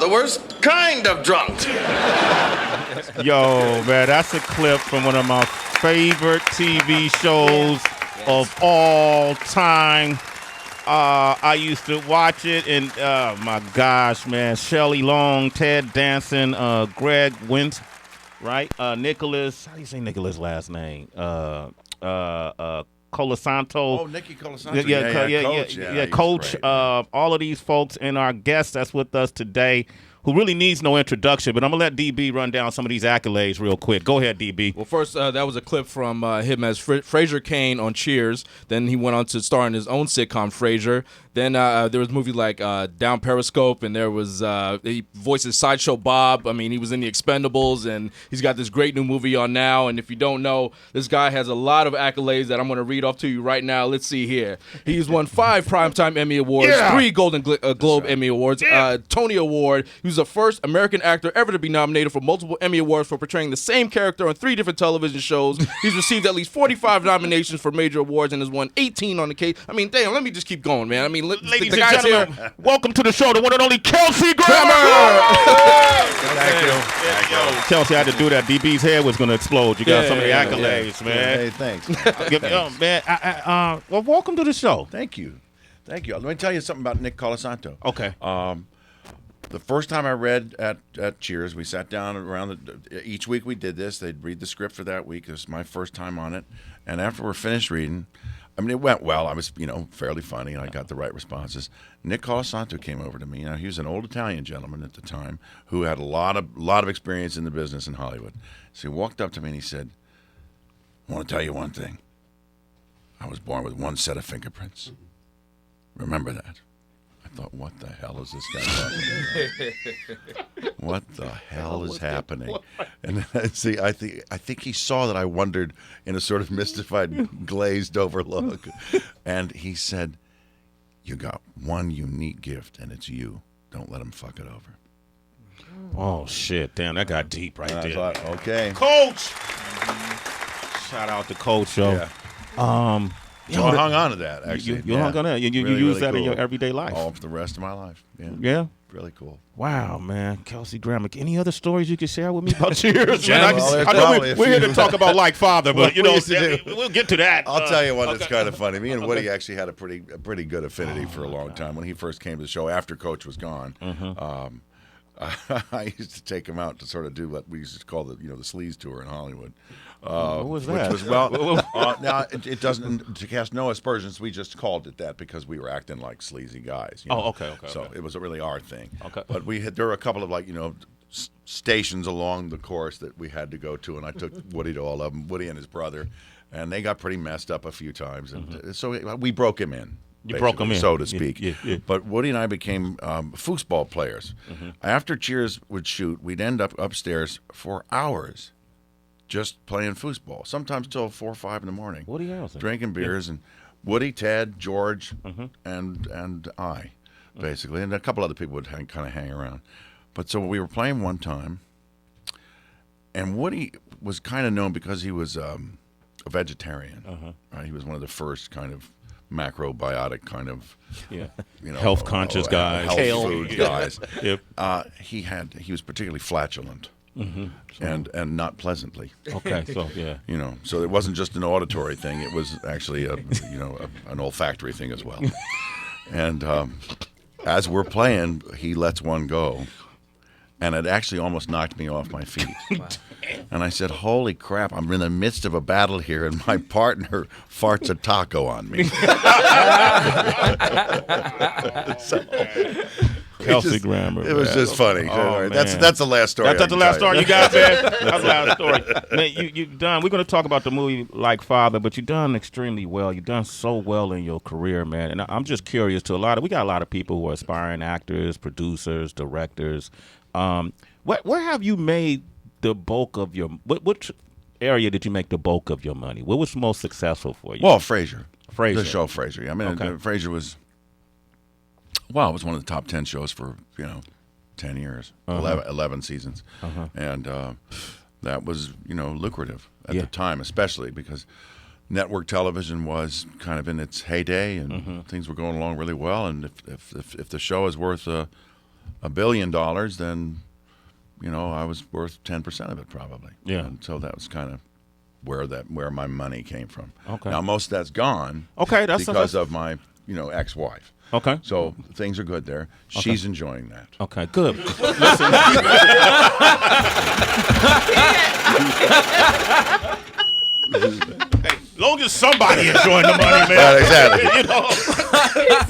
the worst kind of drunk. Yo, man, that's a clip from one of my favorite TV shows of all time. I used to watch it, and oh my gosh, man, Shelley Long, Ted Danson, Greg Wint, right? Nicholas, how do you say Nicholas' last name? Colasanto. Oh, Nicky Colasanto. Coach. Great, all of these folks and our guest that's with us today, who really needs no introduction, but I'm going to let DB run down some of these accolades real quick. Go ahead, DB. Well, first, that was a clip from him as Fraser Kane on Cheers. Then he went on to star in his own sitcom, Frasier. Then there was movies like Down Periscope, and there was he voices Sideshow Bob. I mean, he was in The Expendables, and he's got this great new movie on now. And if you don't know, this guy has a lot of accolades that I'm going to read off to you right now. Let's see here. He's won 5 Primetime Emmy Awards, 3 Golden Globe Emmy Awards, Tony Award. He was the first American actor ever to be nominated for multiple Emmy Awards for portraying the same character on 3 different television shows. He's received at least 45 nominations for major awards and has won 18 on the case. I mean, damn, let me just keep going, man. I mean, ladies and gentlemen, welcome to the show, the one and only Kelsey Grammer. Thank you. Kelsey, I had to do that. DB's head was going to explode. You got some of the accolades, man. Hey, thanks. Man, well, welcome to the show. Thank you. Let me tell you something about Nick Colasanto. Okay. The first time I read at Cheers, we sat down around each week we did this. They'd read the script for that week. It was my first time on it. And after we're finished reading, I mean, it went well. I was, fairly funny, and I got the right responses. Nick Colasanto came over to me. He was an old Italian gentleman at the time who had a lot of experience in the business in Hollywood. So he walked up to me and he said, "I want to tell you one thing. I was born with one set of fingerprints. Remember that." I thought, what the hell is this guy talking about? What the hell is happening? And see, I think he saw that I wondered in a sort of mystified, glazed over look. And he said, "You got one unique gift, and it's you. Don't let him fuck it over." Oh, shit. Damn, that got deep right And there. I thought, okay. Coach! Shout out to Coach, yo. Yeah. So I hung on to that, actually. You hung on to that. You Really, use really that in cool. your everyday life. All for the rest of my life. Yeah. Yeah? Really cool. Wow, man. Kelsey Grammer. Any other stories you can share with me about Cheers? Well, I there's know probably a we're here to few. talk about Like Father, but, What we used to do. we'll get to that. I'll tell you one that's kind of funny. Me and Woody actually had a pretty good affinity for a long time. When he first came to the show, after Coach was gone, I used to take him out to sort of do what we used to call the sleaze tour in Hollywood. What was that? Which was now it doesn't, to cast no aspersions. We just called it that because we were acting like sleazy guys. Okay. So it was really our thing. Okay. But there were a couple of stations along the course that we had to go to, and I took Woody to all of them. Woody and his brother, and they got pretty messed up a few times, and so we broke him in. You broke him in, so to speak. Yeah. But Woody and I became foosball players. After Cheers would shoot, we'd end up upstairs for hours just playing foosball, sometimes till 4 or 5 in the morning. Woody Harrelson. Drinking beers, and Woody, Ted, George, and I, basically. And a couple other people would kind of hang around. But so we were playing one time, and Woody was kind of known because he was a vegetarian. Right? He was one of the first kind of macrobiotic kind of health conscious guys, health food guys. Yep. He was particularly flatulent, and not pleasantly. Okay, so yeah, so it wasn't just an auditory thing; it was actually an olfactory thing as well. And as we're playing, he lets one go, and it actually almost knocked me off my feet. And I said, "Holy crap, I'm in the midst of a battle here, and my partner farts a taco on me." Kelsey Grammer. It was just funny. Oh, that's the last story. That's the last story you got, man. That's the last story. Man, you've done. We're going to talk about the movie Like Father, but you've done extremely well. You've done so well in your career, man. And I'm just curious we got a lot of people who are aspiring actors, producers, directors. Where have you made the bulk of your? Which area did you make the bulk of your money? What was most successful for you? Well, Frasier. Frasier. The show Frasier. I mean, Frasier was. Well, it was one of the top 10 shows for 10 years, 11 seasons, and that was lucrative at the time, especially because network television was kind of in its heyday and things were going along really well. And if the show is worth $1 billion, then I was worth 10% of it probably. Yeah. And so that was kind of where my money came from. Okay. Now most of that's gone. Okay, because of my ex-wife. Okay. So things are good there. She's enjoying that. Okay, good. Listen. Hey, long as somebody enjoying the money, man. Right, exactly.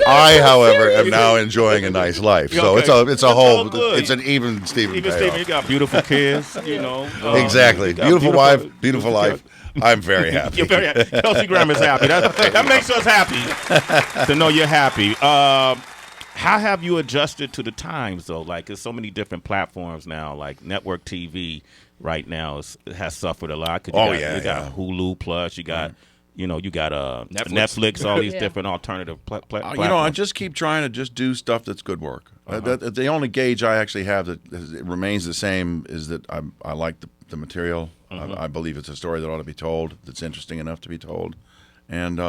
I, however, am now enjoying a nice life. So Okay. it's a all whole. good. It's an even Steven. Even payoff. Steven, you got beautiful kids, Exactly. you got Beautiful wife, beautiful life. I'm very happy. You're very happy. Kelsey Graham is happy. That makes us happy to know you're happy. How have you adjusted to the times, though? Like, there's so many different platforms now. Like, network TV right now has suffered a lot. You got Hulu Plus. You got, you got Netflix, all these different alternative platforms. I just keep trying to just do stuff that's good work. The only gauge I actually have that it remains the same is that I like the material. I believe it's a story that ought to be told, that's interesting enough to be told. And,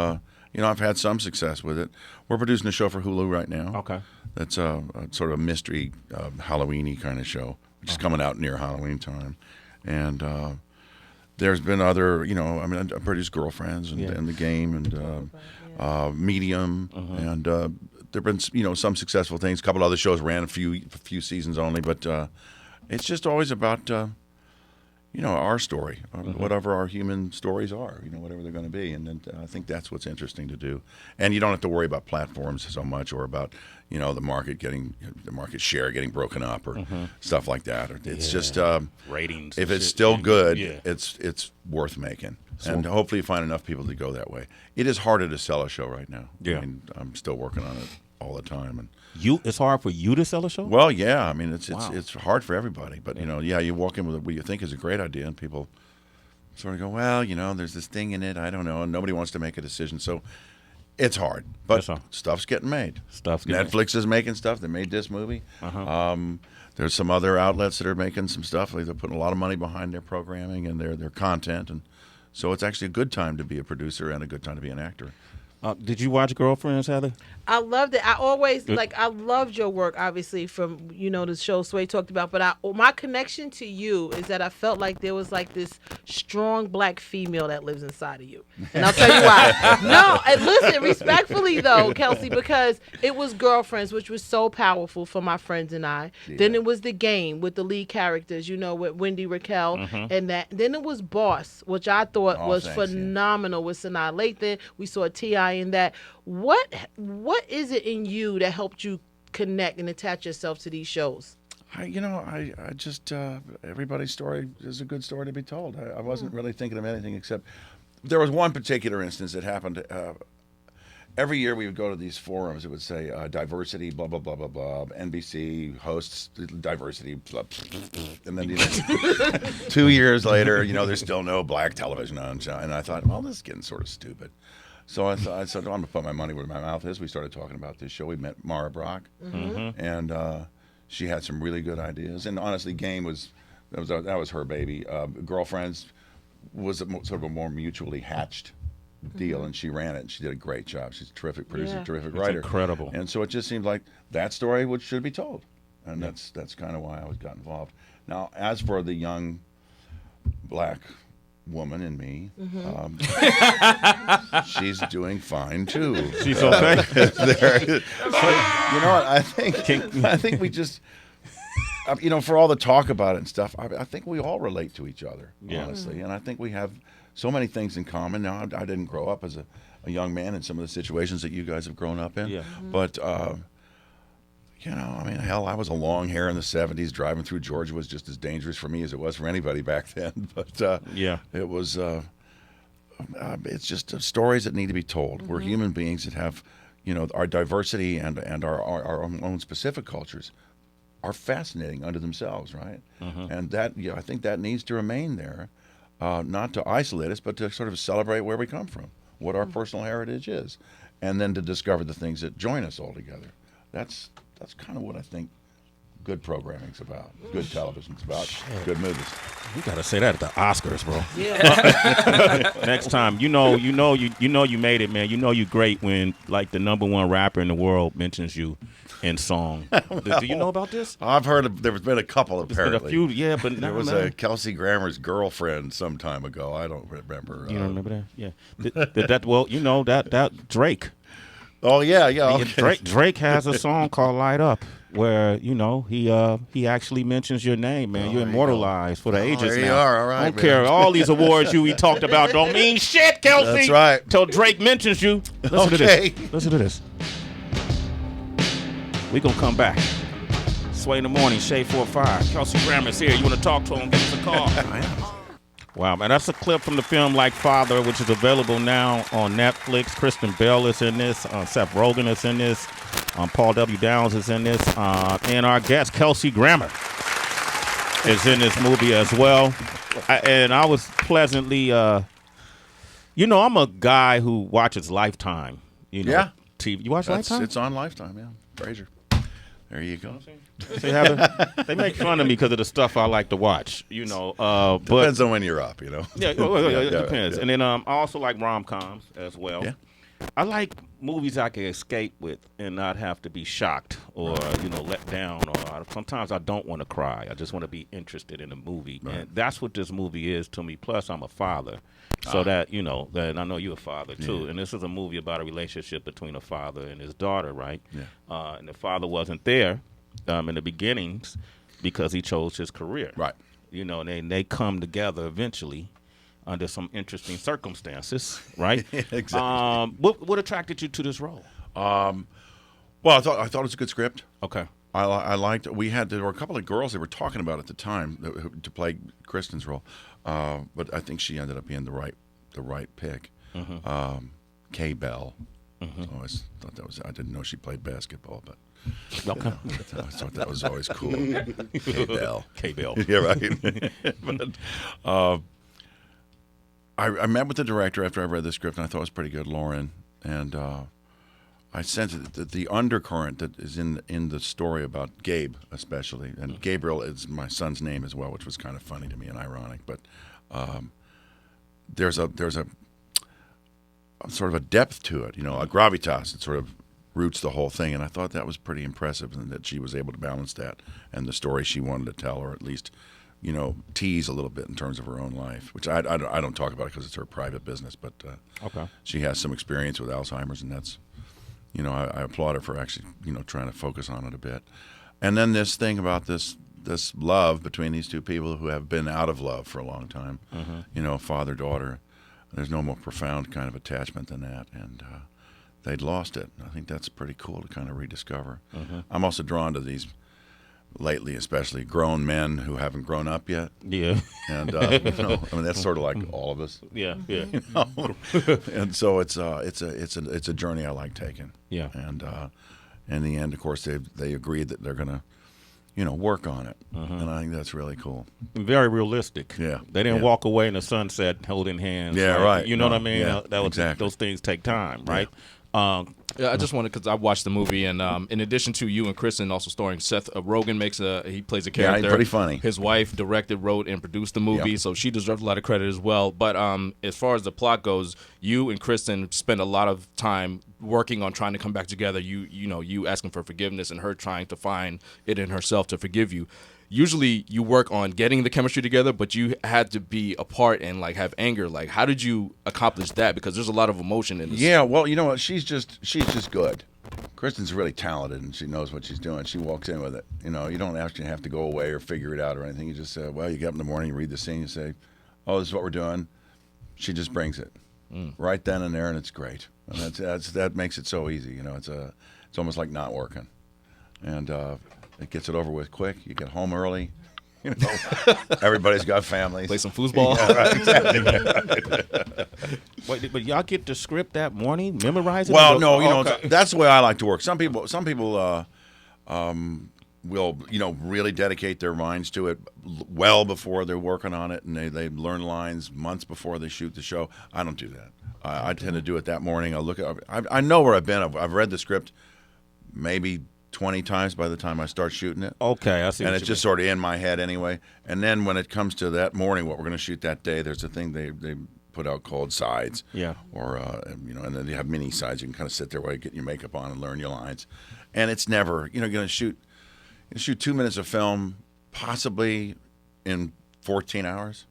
I've had some success with it. We're producing a show for Hulu right now. Okay. That's a sort of a mystery, Halloween-y kind of show, which is coming out near Halloween time. And there's been other, I produced Girlfriends and The Game and Medium. And there have been, some successful things. A couple other shows ran a few seasons only. But it's just always about... our story, whatever our human stories are, whatever they're going to be. And I think that's what's interesting to do. And you don't have to worry about platforms so much or about, the market share getting broken up or stuff like that. It's just ratings. If it's still good, it's worth making. And hopefully you find enough people to go that way. It is harder to sell a show right now. Yeah. I mean, I'm still working on it all the time. And it's hard for you to sell a show? well, yeah. I mean, it's hard for everybody. But, you walk in with what you think is a great idea, and people sort of go, well, there's this thing in it. I don't know. And nobody wants to make a decision. So it's hard. But stuff's getting made. Netflix is making stuff. They made this movie. There's some other outlets that are making some stuff. They're putting a lot of money behind their programming and their content. And so it's actually a good time to be a producer and a good time to be an actor. Did you watch Girlfriends, Heather? I loved it. I always I loved your work, obviously, from the show Sway talked about. But my connection to you is that I felt like there was like this strong black female that lives inside of you, and I'll tell you why. No, and listen, respectfully though, Kelsey, because it was Girlfriends, which was so powerful for my friends and I. Yeah. Then it was The Game with the lead characters, with Wendy Raquel, and that. Then it was Boss, which I thought was phenomenal with Sanaa Lathan. We saw T.I. in that. What is it in you that helped you connect and attach yourself to these shows? I just everybody's story is a good story to be told. I wasn't really thinking of anything except there was one particular instance that happened. Every year we would go to these forums. It would say diversity, blah blah blah blah blah. NBC hosts diversity, blah, and then 2 years later, there's still no black television on. And I thought, well, this is getting sort of stupid. So I said, I'm going to put my money where my mouth is. We started talking about this show. We met Mara Brock, and she had some really good ideas. And honestly, Game that was her baby. Girlfriends was sort of a more mutually hatched deal, and she ran it, and she did a great job. She's a terrific producer, terrific writer. Incredible. And so it just seemed like that story should be told, and that's kind of why I got involved. Now, as for the young black woman in me, she's doing fine too. She's okay. What? I think we just, for all the talk about it and stuff, I think we all relate to each other, honestly, and I think we have so many things in common. Now, I didn't grow up as a young man in some of the situations that you guys have grown up in, but. Hell, I was a long hair in the 70s. Driving through Georgia was just as dangerous for me as it was for anybody back then. But it was. It's just stories that need to be told. We're human beings that have, our diversity and our own specific cultures are fascinating unto themselves, right? And that I think that needs to remain there, not to isolate us, but to sort of celebrate where we come from, what our personal heritage is, and then to discover the things that join us all together. That's kind of what I think good programming's about, good television's about, good movies. You gotta say that at the Oscars, bro. Yeah. Next time, you made it, man. You know you great when like the #1 rapper in the world mentions you in song. Do you know about this? I've heard there's been a couple There's been apparently. a few, yeah, but There was man. a Kelsey Grammer's girlfriend some time ago. I don't remember. You don't remember that? Yeah. Well, you know that Drake. Oh yeah. Okay. Drake has a song called "Light Up," where he actually mentions your name, man. You're immortalized for the ages there now. you are. All right, I don't man. care. All these awards we talked about don't mean shit, Kelsey. That's right. Till Drake mentions you. Listen to this. Listen to this. We gonna come back. Sway in the morning, Shade 4-5. Kelsey Grammer's here. You want to talk to him? Give us a call. Wow, man, that's a clip from the film Like Father, which is available now on Netflix. Kristen Bell is in this. Seth Rogen is in this. Paul W. Downs is in this. And our guest, Kelsey Grammer, is in this movie as well. And I was pleasantly, I'm a guy who watches Lifetime. Yeah. TV. You watch Lifetime? It's on Lifetime. Yeah. Frasier. There you go. They make fun of me because of the stuff I like to watch, but Depends on when you're up, Yeah, it depends. Yeah. And then I also like rom-coms as well. Yeah. I like movies I can escape with and not have to be shocked or let down. Or sometimes I don't want to cry. I just want to be interested in the movie, and that's what this movie is to me. Plus, I'm a father, so that that I know you're a father too. Yeah. And this is a movie about a relationship between a father and his daughter, right? Yeah. And the father wasn't there in the beginnings because he chose his career, Right. And they come together eventually under some interesting circumstances, right? Exactly. What attracted you to this role? Well, I thought it was a good script. Okay. I liked. There were a couple of girls they were talking about at the time to play Kristen's role, but I think she ended up being the right pick. Mm-hmm. Kay Bell. So I always thought that was. I didn't know she played basketball, but Okay. I thought that was always cool. Kay Bell. K-Bell. Yeah, right. But, I met with the director after I read the script, and I thought it was pretty good, Lauren. And I sensed that the undercurrent that is in the story about Gabe, especially, and Gabriel is my son's name as well, which was kind of funny to me and ironic. But there's a sort of a depth to it, a gravitas that sort of roots the whole thing. And I thought that was pretty impressive, and that she was able to balance that and the story she wanted to tell, or at least tease a little bit in terms of her own life, which I don't talk about it because it's her private business, but Okay. she has some experience with Alzheimer's, and that's, I applaud her for actually, trying to focus on it a bit. And then this thing about this love between these two people who have been out of love for a long time, father-daughter. There's no more profound kind of attachment than that, and they'd lost it. I think that's pretty cool to kind of rediscover. I'm also drawn to these, lately especially, grown men who haven't grown up yet. Yeah. And that's sort of like all of us. Yeah. And so it's a journey I like taking. Yeah. And in the end, of course, they agreed that they're gonna work on it, and I think that's really cool. Very realistic. Yeah. They didn't Yeah. walk away in the sunset holding hands. Yeah, like, right. You know No, what I mean? yeah, That was, exactly. Those things take time, right? Yeah, I just wanted, because I watched the movie, and in addition to you and Kristen, also starring Seth Rogen, he plays a character. he's pretty funny. His wife directed, wrote, and produced the movie, Yep. so she deserves a lot of credit as well. But as far as the plot goes, you and Kristen spend a lot of time working on trying to come back together. You asking for forgiveness, and her trying to find it in herself to forgive you. Usually you work on getting the chemistry together, but you had to be apart and have anger. How did you accomplish that? Because there's a lot of emotion in this. Yeah, well, you know what? She's just good. Kristen's really talented, and she knows what she's doing. She walks in with it. You don't actually have to go away or figure it out or anything. You just say, well, you get up in the morning, you read the scene, you say, oh, this is what we're doing. She just brings it right then and there, and it's great. And that makes it so easy. It's almost like not working, and it gets it over with quick. You get home early. Everybody's got families. Play some foosball. Yeah, right, exactly. Wait, but y'all get the script that morning, memorize it? Well, and no, go- okay. that's the way I like to work. Some people will, really dedicate their minds to it well before they're working on it, and they learn lines months before they shoot the show. I don't do that. I tend to do it that morning. I know where I've been. I've read the script maybe 20 times by the time I start shooting it. Okay, I see. And what it's you just sort of in my head anyway. And then when it comes to that morning, what we're going to shoot that day, there's a thing they put out called sides. Yeah. Or, and then they have mini sides. You can kind of sit there while you get your makeup on and learn your lines. And it's never, you're going to shoot 2 minutes of film possibly in 14 hours.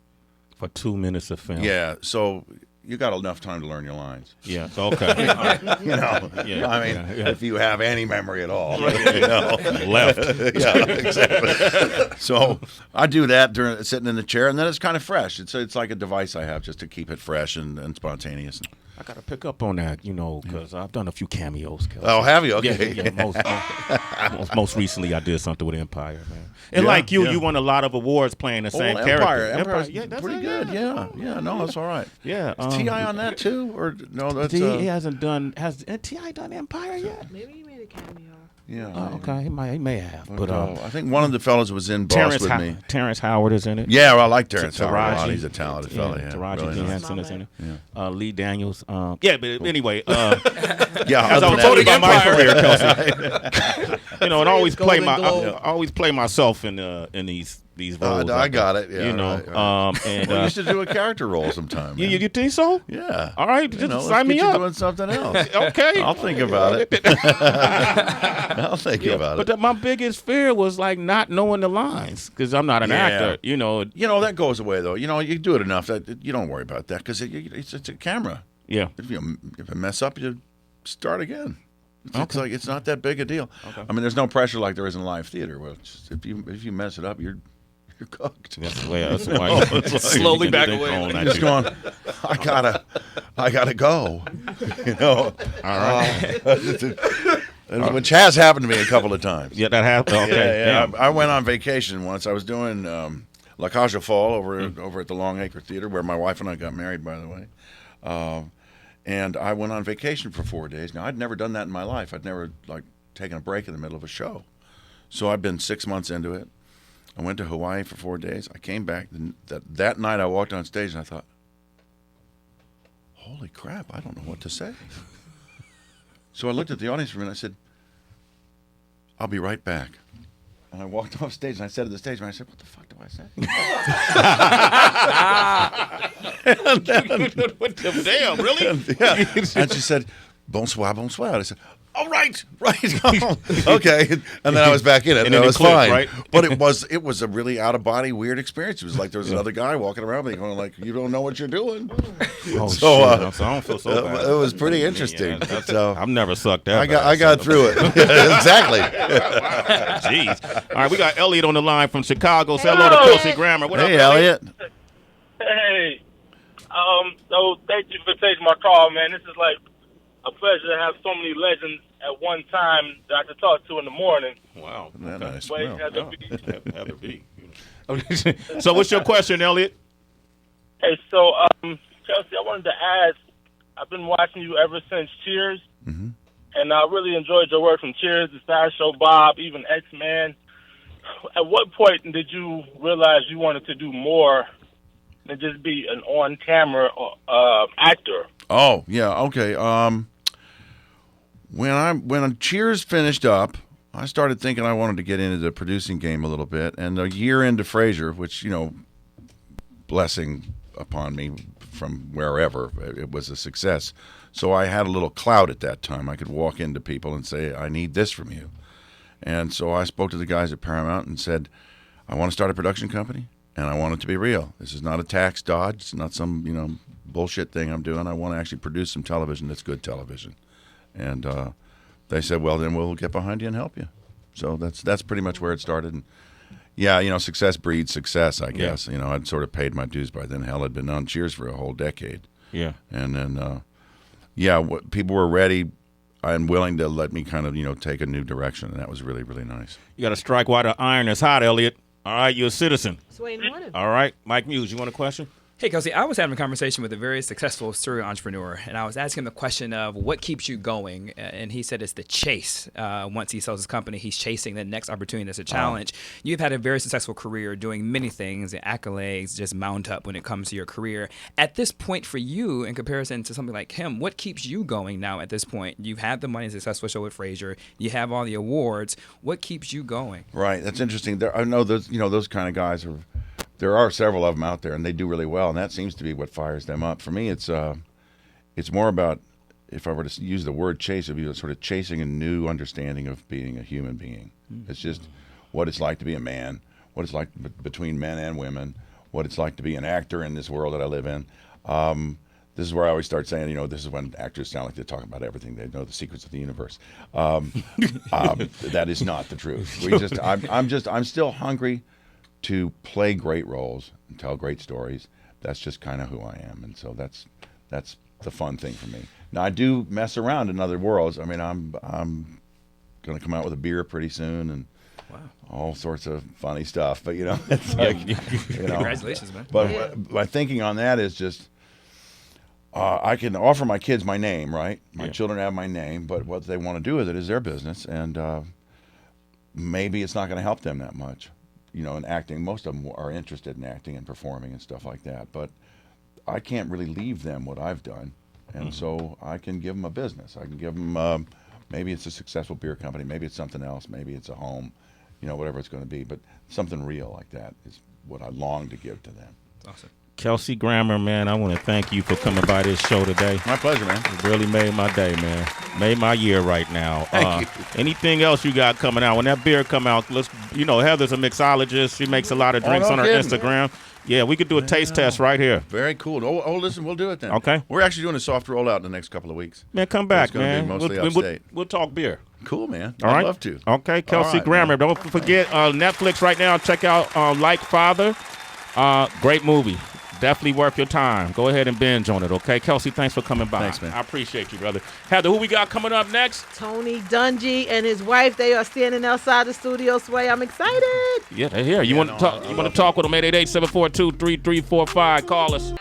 For 2 minutes of film. Yeah. So you got enough time to learn your lines. Yeah. Okay. Yeah. I mean, if you have any memory at all, Left. Yeah, exactly. So I do that during sitting in the chair, and then it's kind of fresh. It's like a device I have just to keep it fresh and spontaneous. I got to pick up on that, because I've done a few cameos. Kelsey. Oh, have you? Okay. Yeah, most recently, I did something with Empire, man. And like you won a lot of awards playing the same character. Empire's yeah, that's pretty good. Yeah. No, that's all right. Yeah. Is T.I. on that too, or no? That's he hasn't done. Has T.I. done Empire yet? Maybe he made a cameo. Yeah. Oh, okay. He may have. But I think one of the fellas was in Boss with me. Terrence Howard is in it. Yeah, well, I like Terrence Howard a lot. Taraji. He's a talented fella. Yeah, Taraji really P. nice. Henson is in it. Yeah. Lee Daniels. But anyway. Yeah, As I was other talking than about my that- career, Kelsey. and always play Golden Globe. I always play myself in these roles. I got it. Yeah, Right. And we used to do a character role sometime. man. you think so? Yeah. All right, You just know, let's sign me get you up. doing something else. Okay. I'll think about it. I'll think about it. But my biggest fear was like not knowing the lines because I'm not an actor. That goes away though. You do it enough that you don't worry about that because it's a camera. Yeah. If you mess up, you start again. It's like it's not that big a deal. Okay. I mean, there's no pressure like there is in live theater. Well, if you mess it up, you're cooked. That's why Slowly back away. You're just going, I gotta go. All right. Which has happened to me a couple of times. Yeah, that happened. Okay. Yeah. I went on vacation once. I was doing La Cage aux Folles over at the Long Acre Theater, where my wife and I got married, by the way. And I went on vacation for 4 days. Now, I'd never done that in my life. I'd never taken a break in the middle of a show. So I've been 6 months into it. I went to Hawaii for 4 days. I came back. That night I walked on stage and I thought, holy crap, I don't know what to say. So I looked at the audience for a minute and I said, I'll be right back. And I walked off stage and I said to the stage, I said, what the fuck do I say? Damn, really? Yeah. And she said, bonsoir, bonsoir. I said, oh, right. Okay. And then I was back in it, and it was fine. Right? But it was a really out-of-body, weird experience. It was like there was another guy walking around me going like, you don't know what you're doing. Oh, so, shit. I don't feel so bad. It was pretty interesting. So I've never sucked that. I got through it. Exactly. Jeez. All right, we got Elliot on the line from Chicago. Say hello to Kelsey Grammer. What Hey, up, Elliot. Hey, so thank you for taking my call, man. This is like a pleasure to have so many legends at one time that I can talk to in the morning. Wow. Isn't that nice? Wait, Well, Have to be. So what's your question, Elliot? Hey, so Kelsey, I wanted to ask. I've been watching you ever since Cheers, and I really enjoyed your work from Cheers, The Sideshow Bob, even X-Men. At what point did you realize you wanted to do more than just be an on-camera actor? Oh, yeah, okay. When Cheers finished up, I started thinking I wanted to get into the producing game a little bit. And a year into Frasier, which, blessing upon me from wherever, it was a success. So I had a little clout at that time. I could walk into people and say, I need this from you. And so I spoke to the guys at Paramount and said, I want to start a production company, and I want it to be real. This is not a tax dodge. It's not some, bullshit thing I'm doing. I want to actually produce some television that's good television. And they said, well, then we'll get behind you and help you. So that's pretty much where it started. And yeah, success breeds success, I guess. Yeah. I'd sort of paid my dues by then. Hell, I'd been on Cheers for a whole decade. Yeah. And then, people were ready and willing to let me kind of, take a new direction. And that was really, really nice. You got to strike while the iron is hot, Elliot. All right, you're a citizen. That's why you wanted. All right, Mike Muse, you want a question? Hey, Kelsey, I was having a conversation with a very successful serial entrepreneur, and I was asking him the question of what keeps you going, and he said it's the chase. Once he sells his company, he's chasing the next opportunity that's a challenge. You've had a very successful career doing many things, and accolades just mount up when it comes to your career. At this point for you, in comparison to something like him, what keeps you going now at this point? You've had the money, successful show with Frasier. You have all the awards. What keeps you going? Right. That's interesting. I know those kind of guys are. There are several of them out there, and they do really well, and that seems to be what fires them up. For me, it's more about, if I were to use the word chase, it'd be sort of chasing a new understanding of being a human being. It's just what it's like to be a man, what it's like between men and women, what it's like to be an actor in this world that I live in. This is where I always start saying, this is when actors sound like they talk about everything. They know the secrets of the universe. That is not the truth. I'm still hungry to play great roles and tell great stories. That's just kind of who I am, and so that's the fun thing for me. Now I do mess around in other worlds. I mean, I'm going to come out with a beer pretty soon, and all sorts of funny stuff. But it's like, Congratulations, man. But my thinking on that is just, I can offer my kids my name, right? My children have my name, but what they want to do with it is their business, and maybe it's not going to help them that much. In acting, most of them are interested in acting and performing and stuff like that. But I can't really leave them what I've done, and so I can give them a business. I can give them maybe it's a successful beer company, maybe it's something else, maybe it's a home, whatever it's going to be. But something real like that is what I long to give to them. Awesome. Kelsey Grammer, man, I want to thank you for coming by this show today. My pleasure, man. It really made my day, man. Made my year right now. Thank you. Anything else you got coming out? When that beer come out, let's. Heather's a mixologist. She makes a lot of drinks on her Instagram. Yeah, we could do a taste test right here. Very cool. Listen, we'll do it then. Okay. We're actually doing a soft rollout in the next couple of weeks. Man, come back, It's gonna man. be mostly upstate. We'll talk beer. Cool, man. All right. I'd love to. Okay, Kelsey All right, Grammer. man. Don't forget Netflix right now. Check out Like Father. Great movie. Definitely worth your time. Go ahead and binge on it, okay? Kelsey, thanks for coming by. Thanks, man. I appreciate you, brother. Heather, who we got coming up next? Tony Dungy and his wife, they are standing outside the studio. Sway, I'm excited. Yeah, they're here. You want to talk? You want to talk with them? 888-742-3345. Call us.